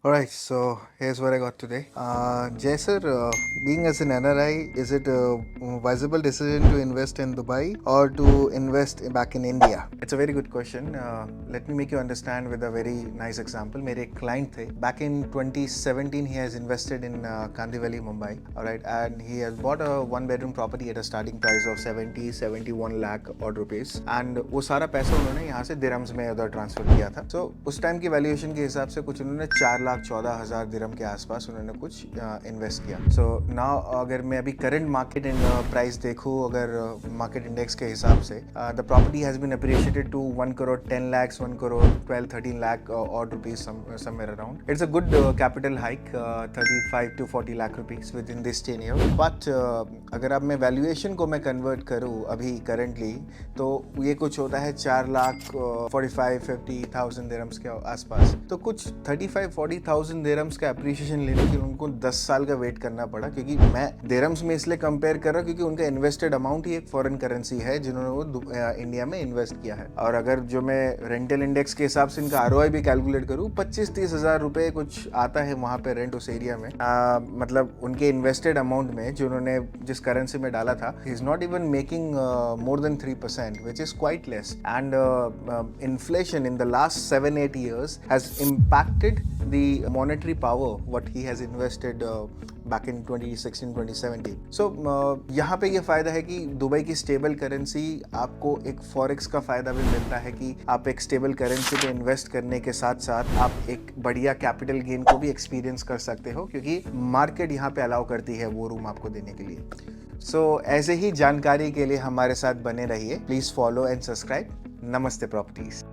Alright, so here's what I got today. Jay sir, being as an NRI, is it a visible decision to invest in Dubai or to invest back in India? It's a very good question. Let me make you understand with a very nice example. मेरे एक client थे. Back in 2017, he has invested in Kandivali, Mumbai. Alright, and he has bought a one-bedroom property at a starting price of 71 lakh odd rupees. And वो सारा पैसा उन्होंने यहाँ से dirhams में उधर ट्रांसफर किया था. So उस टाइम की वैल्यूएशन के हिसाब से कुछ उन्होंने 4,14,000 दिरहम के आसपास उन्होंने कुछ इन्वेस्ट किया. सो नाउ अगर मैं अभी करंट मार्केट प्राइस देखूँ, अगर मार्केट इंडेक्स के हिसाब से the property has been appreciated to 1 crore 10 lakhs, 1 crore 12-13 lakh odd rupees somewhere around. It's a good capital hike, 35 to 40 lakh rupees within this tenure. But अगर अब मैं वैल्यूएशन को मैं कन्वर्ट करूँ अभी करंटली, तो ये कुछ होता है 4,45,50,000 दिरहम्स के आसपास. तो कुछ 35-40,000 दिरहम्स का अप्रिशिएशन लेने के लिए उनको 10 साल का वेट करना पड़ा, क्योंकि मैं दिरहम्स में इसलिए कंपेयर कर रहा हूँ क्योंकि उनका इन्वेस्टेड अमाउंट ही एक फॉरेन करेंसी है जिन्होंने वो इंडिया में इन्वेस्ट किया है. और अगर जो मैं रेंटल इंडेक्स के हिसाब से इनका आरओआई भी कैलकुलेट करूँ, 25-30 हज़ार रुपये कुछ आता है वहाँ पे रेंट उस एरिया में. मतलब उनके इन्वेस्टेड अमाउंट में जो उन्होंने जिस करेंसी में डाला था, he is not even making more than 3%, which is quite less. And inflation in the last 7-8 years has impacted the monetary power what he has invested back in 2016-2017. So यहाँ पे ये फ़ायदा है कि दुबई की स्टेबल करेंसी आपको एक forex का फ़ायदा भी मिलता है कि आप एक स्टेबल करेंसी पे इन्वेस्ट करने के साथ साथ आप एक बढ़िया कैपिटल गेन को भी एक्सपीरियंस कर सकते हो, क्योंकि मार्केट यहाँ पे अलाउ करती है वो रूम आपको देने के लिए. सो ऐसे ही जानकारी के लिए हमारे साथ बने रहिए. Please follow and subscribe. नमस्ते प्रॉपर्टीज.